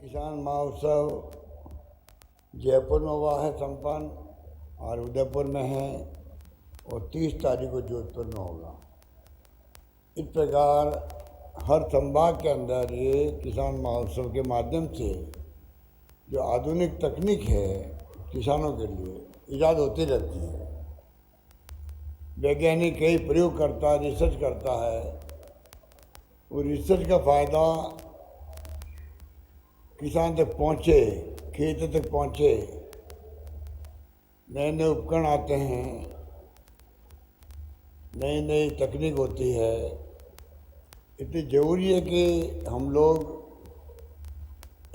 किसान महोत्सव जयपुर में हुआ है संपन्न और उदयपुर में है और 30 तारीख को जोधपुर में होगा। इस प्रकार हर संभाग के अंदर ये किसान महोत्सव के माध्यम से जो आधुनिक तकनीक है किसानों के लिए ईजाद होती रहती है। वैज्ञानिक कई प्रयोग करता है, रिसर्च करता है और रिसर्च का फ़ायदा किसान तक पहुँचे, खेत तक पहुँचे। नए नए उपकरण आते हैं, नई नई तकनीक होती है। इतनी ज़रूरी है कि हम लोग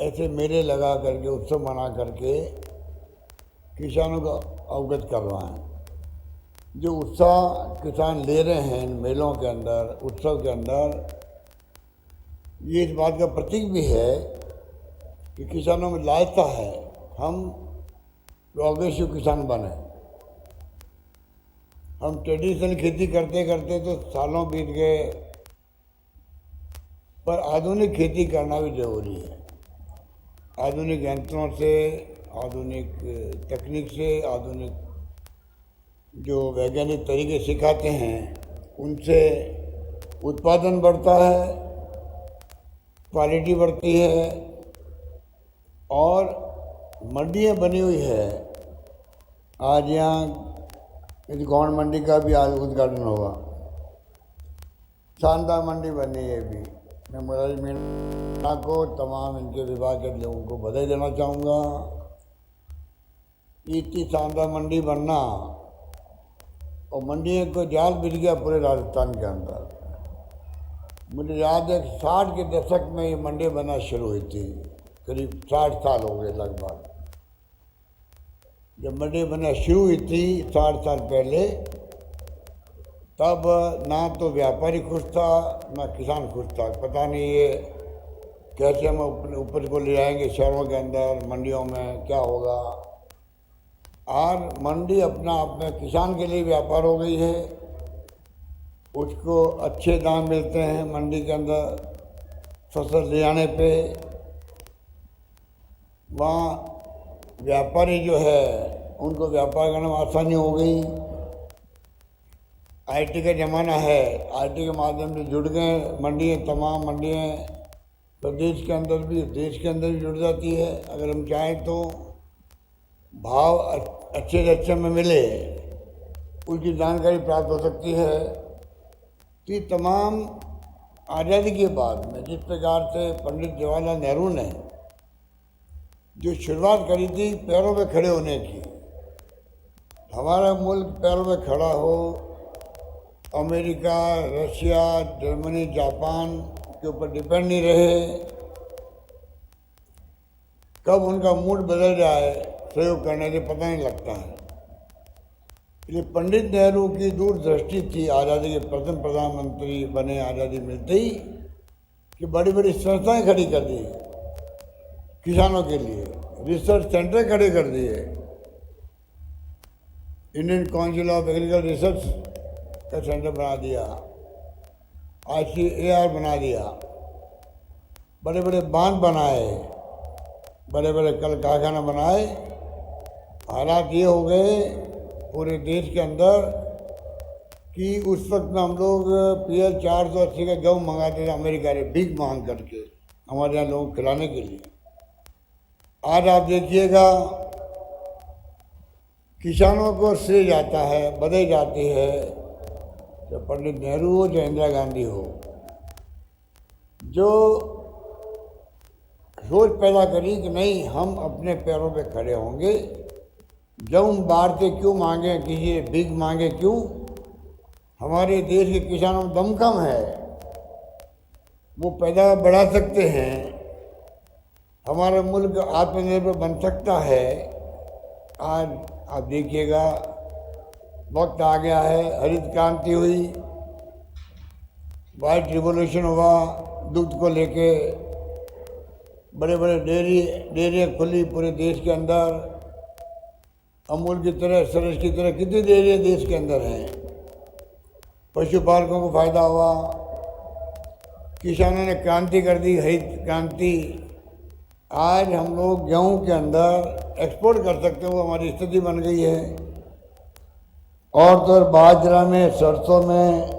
ऐसे मेले लगा करके, उत्सव मना करके किसानों को अवगत करवाएं। जो उत्साह किसान ले रहे हैं इन मेलों के अंदर, उत्सव के अंदर, ये इस बात का प्रतीक भी है कि किसानों में लालसा है हम प्रोग्रेसिव किसान बने। हम ट्रेडिशनल खेती करते करते तो सालों बीत गए, पर आधुनिक खेती करना भी जरूरी है। आधुनिक यंत्रों से, आधुनिक तकनीक से, आधुनिक जो वैज्ञानिक तरीके सिखाते हैं उनसे उत्पादन बढ़ता है, क्वालिटी बढ़ती है और मंडियाँ बनी हुई है। आज यहाँ गौड़ मंडी का भी आज उद्घाटन होगा। शानदार मंडी बनी है। भी मैं मुरारी मीणा को, तमाम इनके विभाग के लोगों को बधाई देना चाहूँगा। इतनी शानदार मंडी बनना और मंडी को जाल बिछ गया पूरे राजस्थान के अंदर। मुझे याद है 60 के दशक में ये मंडी बनना शुरू हुई थी। करीब 60 साल हो गए लगभग। जब मंडी बनना शुरू हुई थी 60 साल पहले, तब ना तो व्यापारी खुश था ना किसान खुश था। पता नहीं ये कैसे हम ऊपर को ले जाएंगे शहरों के अंदर, मंडियों में क्या होगा। और मंडी अपना आप में किसान के लिए व्यापार हो गई है। उसको अच्छे दाम मिलते हैं मंडी के अंदर। फसल ले जाने पे वहाँ व्यापारी जो है उनको व्यापार करने में आसानी हो गई। आईटी का ज़माना है, आईटी के माध्यम से जुड़ गए मंडियाँ, तमाम मंडियाँ प्रदेश के अंदर भी, देश के अंदर भी जुड़ जाती है। अगर हम चाहें तो भाव अच्छे से अच्छे में मिले, उसकी जानकारी प्राप्त हो सकती है। तो ये तमाम आज़ादी के बाद में जिस प्रकार से पंडित जवाहरलाल नेहरू ने जो शुरुआत करी थी पैरों पे खड़े होने की, हमारा मुल्क पैरों पे खड़ा हो, अमेरिका, रशिया, जर्मनी, जापान के ऊपर डिपेंड नहीं रहे। कब उनका मूड बदल जाए सहयोग करने से पता नहीं लगता है। इसलिए पंडित नेहरू की दूरदृष्टि थी आज़ादी के प्रथम प्रधानमंत्री बने आज़ादी मिलते ही कि बड़ी बड़ी संस्थाएं खड़ी कर दी किसानों के लिए। रिसर्च सेंटर खड़े कर दिए। Indian council of agriculture research का सेंटर बना दिया, ICAR बना दिया, बड़े बड़े बांध बनाए, बड़े बड़े कल कारखाना बनाए। हालात ये हो गए पूरे देश के अंदर कि उस वक्त में हम लोग PL 480 का गेहूँ मंगाते थे अमेरिका से, भीख मांग करके हमारे यहाँ लोगों को खिलाने के लिए। आज आप देखिएगा किसानों को श्रेय जाता है, बधाई जाती है, जो पंडित नेहरू हो, जो इंदिरा गांधी हो, जो सोच पैदा करी कि नहीं हम अपने पैरों पे खड़े होंगे। गेहूँ बाहर से क्यों मांगे, किसी से भीख मांगे क्यों। हमारे देश के किसानों में दम कम है, वो पैदा बढ़ा सकते हैं, हमारा मुल्क आत्मनिर्भर बन सकता है। आज आप देखिएगा वक्त आ गया है, हरित क्रांति हुई, वाइट रिवॉल्यूशन हुआ, दूध को लेके बड़े बड़े डेयरियाँ खुली पूरे देश के अंदर। अमूल की तरह, सरस की तरह कितनी डेयरियाँ देश के अंदर हैं। पशुपालकों को फायदा हुआ, किसानों ने क्रांति कर दी, हरित क्रांति। आज हम लोग गेहूं के अंदर एक्सपोर्ट कर सकते हैं, वो हमारी स्थिति बन गई है। और तो बाजरा में, सरसों में,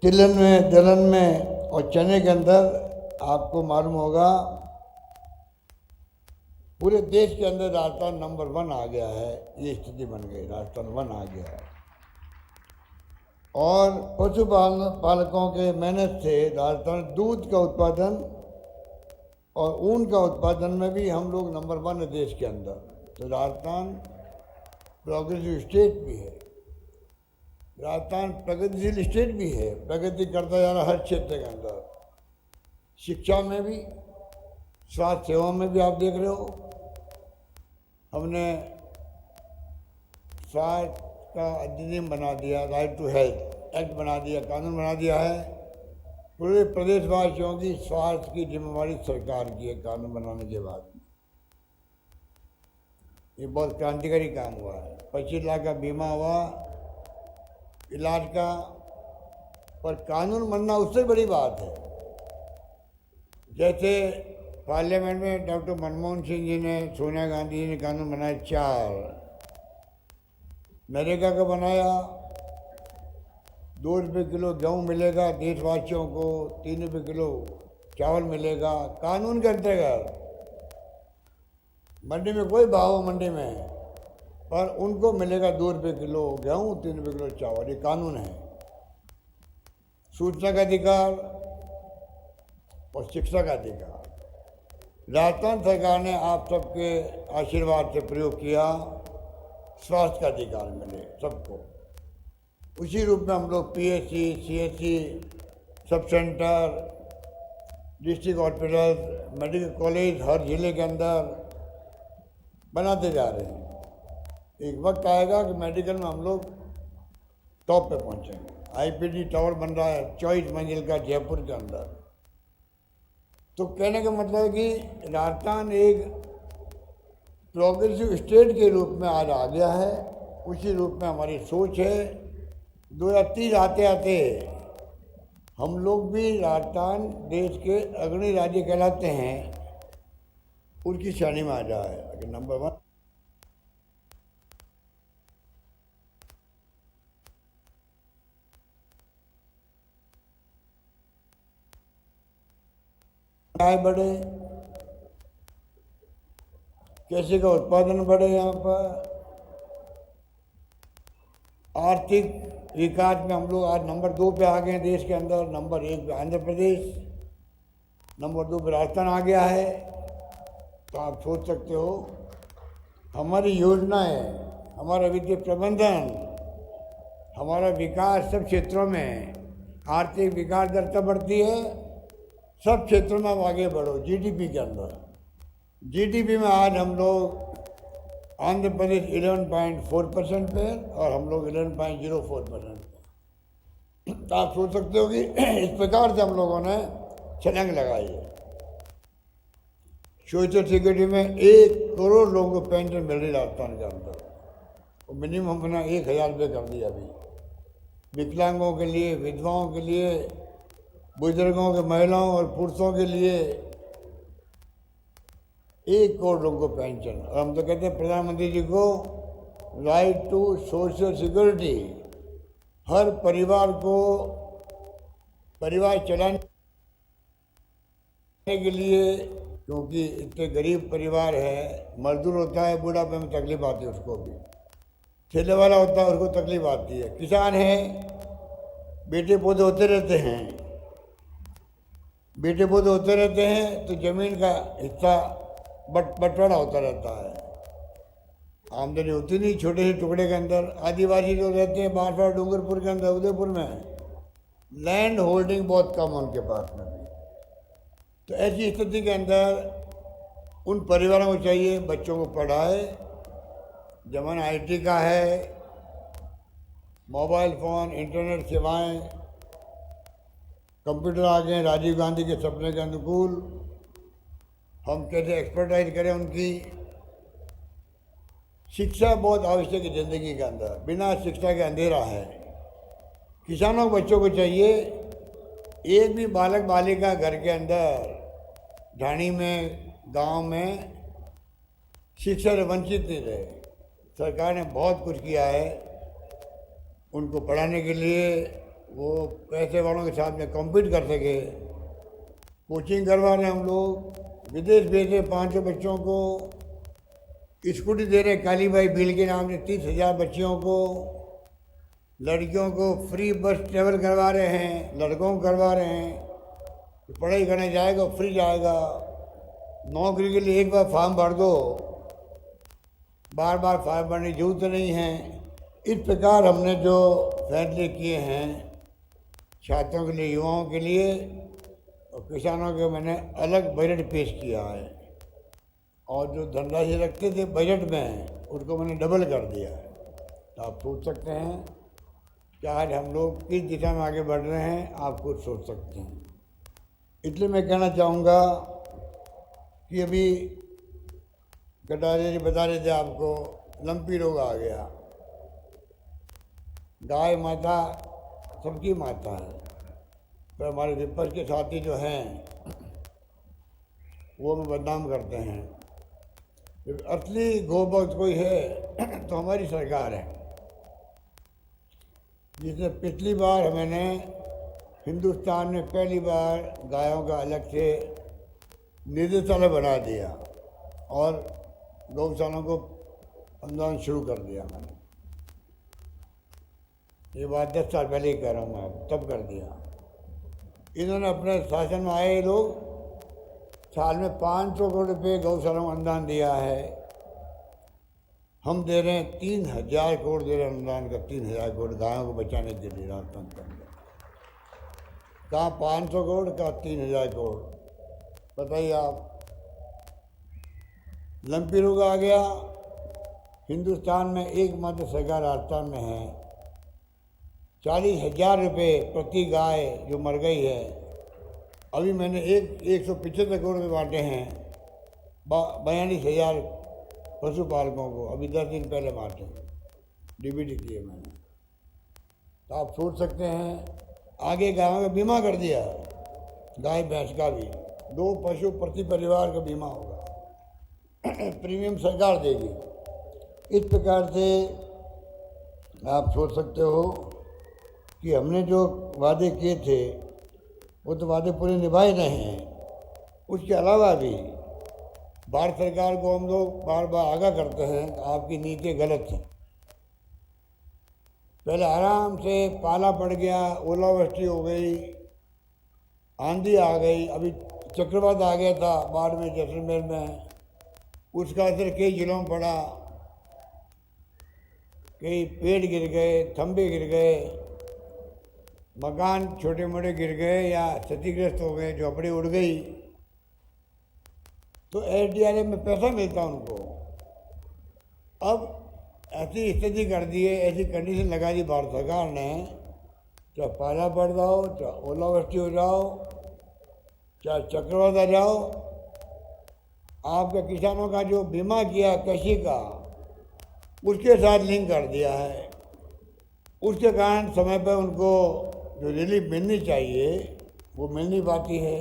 तिलहन में, दलहन में और चने के अंदर आपको मालूम होगा पूरे देश के अंदर राजस्थान नंबर 1 आ गया है। ये स्थिति बन गई, राजस्थान 1 आ गया है। और पालकों के मेहनत से राजस्थान दूध का उत्पादन और ऊन का उत्पादन में भी हम लोग नंबर 1 है देश के अंदर। तो राजस्थान प्रोग्रेसिव स्टेट भी है, राजस्थान प्रगतिशील स्टेट भी है, प्रगति करता जा रहा हर क्षेत्र के अंदर। शिक्षा में भी, स्वास्थ्य सेवा में भी आप देख रहे हो, हमने स्वास्थ्य का अधिनियम बना दिया, राइट टू हेल्थ एक्ट बना दिया, कानून बना दिया है। पूरे प्रदेशवासियों की स्वास्थ्य की जिम्मेवारी सरकार की है कानून बनाने के बाद। ये बहुत क्रांतिकारी काम हुआ है। 25 लाख का बीमा हुआ इलाज का, पर कानून बनना उससे बड़ी बात है। जैसे पार्लियामेंट में डॉक्टर मनमोहन सिंह जी ने, सोनिया गांधी जी ने कानून बनाए 4। नरेगा का बनाया, 2 रुपये किलो गेहूँ मिलेगा देशवासियों को, 3 रुपये किलो चावल मिलेगा कानून के अंतर्गत। मंडी में कोई भाव हो मंडी में, पर उनको मिलेगा 2 रुपये किलो गेहूँ, 3 रुपये किलो चावल, ये कानून है। सूचना का अधिकार और शिक्षा का अधिकार राजस्थान सरकार ने आप सबके आशीर्वाद से प्रयोग किया। स्वास्थ्य का अधिकार मिले सबको, उसी रूप में हम लोग PHC, CHC, sub centre, district hospital, medical college हर जिले के अंदर बनाते जा रहे हैं। एक वक्त आएगा कि मेडिकल में हम लोग टॉप पे पहुंचेंगे। आईपीडी टावर बन रहा है 24 मंजिल का जयपुर के अंदर। तो कहने का मतलब है कि राजस्थान एक प्रोग्रेसिव स्टेट के रूप में आज आ गया है। उसी रूप में हमारी सोच है। 2030 आते आते हम लोग भी राजस्थान देश के अग्रणी राज्य कहलाते हैं, उनकी श्रेणी में आ जाए। अगर नंबर 1 आय बढ़े, कृषि का उत्पादन बढ़े, यहाँ पर आर्थिक विकास में हम लोग आज नंबर 2 पे आ गए हैं देश के अंदर। नंबर 1 पे आंध्र प्रदेश, नंबर 2 पे राजस्थान आ गया है। तो आप सोच सकते हो हमारी योजनाएं, हमारा वित्तीय प्रबंधन, हमारा विकास सब क्षेत्रों में, आर्थिक विकास दर तब बढ़ती है सब क्षेत्रों में आप आगे बढ़ो। जीडीपी के अंदर, जीडीपी में आज हम लोग आंध्र प्रदेश 11.4% पे और हम लोग 11.04% पे। तो आप सोच सकते हो कि इस प्रकार से हम लोगों ने छलांग लगाई है। सोशल सिक्योरिटी में 1 करोड़ लोगों को पेंशन मिल रही राजस्थान के अंदर, और मिनिमम अपना 1000 रुपये कर दिया अभी। विकलांगों के लिए, विधवाओं के लिए, बुजुर्गों के, महिलाओं और पुरुषों के लिए 1 करोड़ लोगों को पेंशन। और हम तो कहते हैं प्रधानमंत्री जी को राइट टू सोशल सिक्योरिटी। हर परिवार को परिवार चलाने के लिए, क्योंकि इतने गरीब परिवार है, मजदूर होता है बुढ़ापे में तकलीफ आती है उसको भी, ठेले वाला होता है उसको तकलीफ आती है, किसान है, बेटे पौधे होते रहते हैं, बेटे पौधे होते रहते हैं तो जमीन का हिस्सा बंटवारा होता रहता है, आमदनी होती नहीं छोटे से टुकड़े के अंदर। आदिवासी जो रहते हैं बांसवाड़ा, डूंगरपुर के अंदर, उदयपुर में लैंड होल्डिंग बहुत कम है उनके पास में भी। तो ऐसी स्थिति के अंदर उन परिवारों को चाहिए बच्चों को पढ़ाए। जमाना आईटी का है, मोबाइल फ़ोन, इंटरनेट सेवाएं, कंप्यूटर आ गए। राजीव गांधी के सपने के अनुकूल हम कैसे एक्सपर्टाइज करें उनकी। शिक्षा बहुत आवश्यक है ज़िंदगी के अंदर, बिना शिक्षा के अंधेरा है। किसानों के बच्चों को चाहिए एक भी बालक बालिका घर के अंदर ढाणी में, गांव में शिक्षा से वंचित नहीं रहे। सरकार ने बहुत कुछ किया है उनको पढ़ाने के लिए, वो पैसे वालों के साथ में कॉम्पीट कर सके। कोचिंग करवा रहे हैं हम लोग, विदेश भेजे 500 बच्चों को, स्कूटी दे रहे कालीबाई बिल के नाम से 30,000 बच्चियों को, लड़कियों को फ्री बस ट्रेवल करवा रहे हैं, लड़कों को करवा रहे हैं। पढ़ाई करने जाएगा फ्री जाएगा। नौकरी के लिए एक बार फॉर्म भर दो, बार बार फॉर्म भरने की जरूरत नहीं है। इस प्रकार हमने जो फैसले किए हैं छात्रों के लिए, युवाओं के लिए और किसानों के, मैंने अलग बजट पेश किया है। और जो धनराशि रखते थे बजट में उसको मैंने डबल कर दिया है। तो आप सोच सकते हैं कि आज हम लोग किस दिशा में आगे बढ़ रहे हैं, आप खुद सोच सकते हैं। इसलिए मैं कहना चाहूँगा कि अभी कटारिया जी बता रहे थे आपको, लंपी रोग आ गया। गाय माता सबकी माता है, पर हमारे विपक्ष के साथी जो हैं वो हमें बदनाम करते हैं। जब असली गोभक्त कोई है तो हमारी सरकार है, जिसने पिछली बार मैंने हिंदुस्तान में पहली बार गायों का अलग से निदेशालय बना दिया और गौशालाओं को अनुदान शुरू कर दिया मैंने। ये बात 10 साल पहले ही कह रहा हूँ मैं, तब कर दिया। इन्होंने अपने शासन में आए लोग साल में 500 करोड़ रुपये गौशालाओं को अनुदान दिया है। हम दे रहे हैं 3,000 करोड़ दे रहे हैं अनुदान का, 3,000 करोड़ गायों को बचाने के लिए राजस्थान के अंदर। कहाँ 500 करोड़, कहाँ 3,000 करोड़, बताइए आप। लंपी रोग आ गया। हिंदुस्तान में एकमात्र सरकार राजस्थान में है। 40,000 रुपये प्रति गाय जो मर गई है। अभी मैंने 175 करोड़ रुपये बांटे हैं 42,000 पशुपालकों को, अभी 10 दिन पहले बांटे, डीबीटी किए मैंने। तो आप सोच सकते हैं, आगे गायों का बीमा कर दिया, गाय भैंस का भी 2 पशु प्रति परिवार का बीमा होगा, प्रीमियम सरकार देगी। इस प्रकार से आप सोच सकते हो कि हमने जो वादे किए थे वो तो वादे पूरे निभाए रहे हैं। उसके अलावा भी भारत सरकार को हम लोग बार बार आगाह करते हैं कि आपकी नीति गलत है। पहले आराम से पाला पड़ गया, ओलावृष्टि हो गई, आंधी आ गई, अभी चक्रवात आ गया था बाढ़ में जैसलमेर में, उसका असर कई जिलों में पड़ा, कई पेड़ गिर गए, खंभे गिर गए, मकान छोटे मोटे गिर गए या क्षतिग्रस्त हो गए, झोपड़ी उड़ गई। तो एसडीआरएफ में पैसा मिलता उनको। अब ऐसी स्थिति कर दी है, ऐसी कंडीशन लगा दी भारत सरकार ने, चाहे पाला पड़ जाओ, चाहे ओलावृष्टि हो जाओ, चाहे चक्रवात आ जाओ, आपके किसानों का जो बीमा किया कृषि का, उसके साथ लिंक कर दिया है। उसके कारण समय पर उनको जो रिलीफ मिलनी चाहिए वो मिल नहीं पाती है।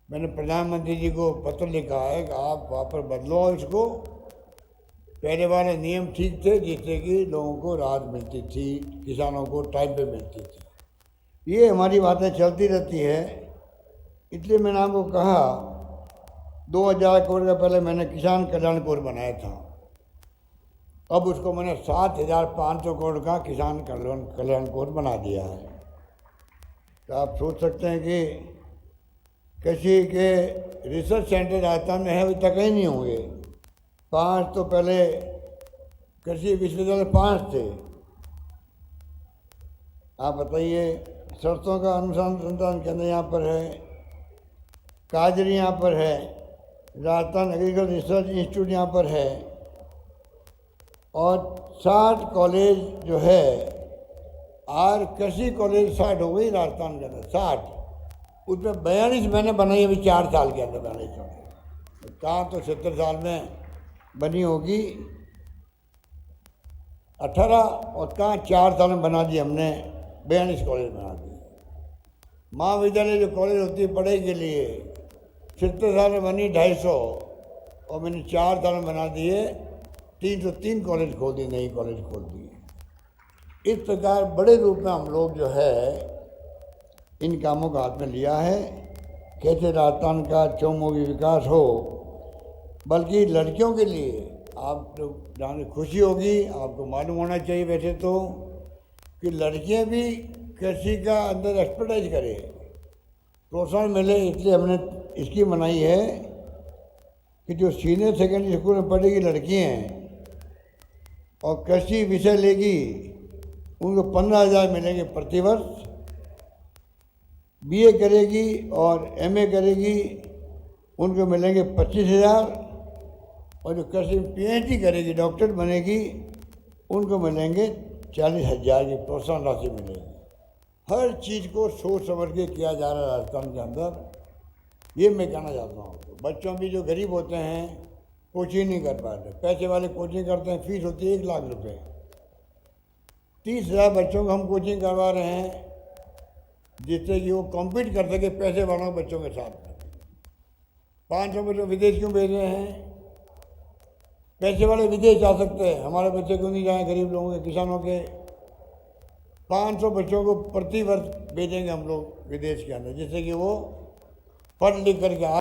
मैंने प्रधानमंत्री जी को पत्र लिखा है कि आप वापस बदलो इसको। पहले वाले नियम ठीक थे जिससे कि लोगों को राहत मिलती थी, किसानों को टाइम पे मिलती थी। ये हमारी बातें चलती रहती है। इसलिए मैंने आपको कहा 2000 करोड़ का पहले मैंने किसान कल्याण कोष बनाया था, अब उसको मैंने 7,500 करोड़ का किसान कल्याण कोष बना दिया है। तो आप सोच सकते हैं कि कृषि के रिसर्च सेंटर राजस्थान में है, अभी तक ही नहीं होंगे। 5 तो पहले कृषि विश्वविद्यालय 5 थे। आप बताइए, सरसों का अनुसंधान केंद्र यहाँ पर है, काजरी यहाँ पर है, राजस्थान एग्रीकल्चर रिसर्च इंस्टीट्यूट यहाँ पर है, और 60 कॉलेज जो है, और कृषि कॉलेज 60 हो गई राजस्थान के अंदर, 60। उसमें 42 मैंने बनाई अभी 4 साल के अंदर 42। कहाँ तो 70 साल में बनी होगी 18, और कहाँ 4 साल में बना दी हमने, 42 कॉलेज बना दिए। महाविद्यालय जो कॉलेज होती है पढ़ाई के लिए, 70 साल में बनी 250 और मैंने 4 साल में बना दिए 303 कॉलेज खोल दिए, नई कॉलेज खोल दिए। इस प्रकार बड़े रूप में हम लोग जो है इन कामों का हाथ में लिया है। कैसे राजस्थान का चौमुखी विकास हो, बल्कि लड़कियों के लिए आप लोग जाने खुशी होगी, आपको मालूम होना चाहिए वैसे तो कि लड़कियां भी कृषि का अंदर एक्सपर्टाइज करें, प्रोत्साहन मिले। इसलिए हमने स्कीम बनाई है कि जो सीनियर सेकेंडरी स्कूल में पढ़ेगी लड़कियाँ हैं और कृषि विषय लेगी, उनको 15,000 मिलेंगे प्रतिवर्ष। बीए करेगी और एमए करेगी, उनको मिलेंगे 25,000। और जो कृषि में पीएचडी करेगी, डॉक्टर बनेगी, उनको मिलेंगे 40,000 की प्रोत्साहन राशि मिलेगी। हर चीज़ को सोच समझ के किया जा रहा है राजस्थान के अंदर। ये मैं कहना चाहता हूँ। बच्चों भी जो गरीब होते हैं कोचिंग नहीं कर पाते, पैसे वाले कोचिंग करते हैं, फीस होती है 1 लाख रुपए। 30,000 बच्चों को हम कोचिंग करवा रहे हैं जिससे कि वो कॉम्पीट कर सके पैसे वालों बच्चों के साथ। 500 बच्चों विदेश क्यों भेज रहे हैं? पैसे वाले विदेश जा सकते हैं, हमारे बच्चे क्यों नहीं जाएं? गरीब लोगों के, किसानों के 500 बच्चों को प्रति वर्ष भेजेंगे हम लोग विदेश के अंदर, जिससे कि वो पढ़ लिख करके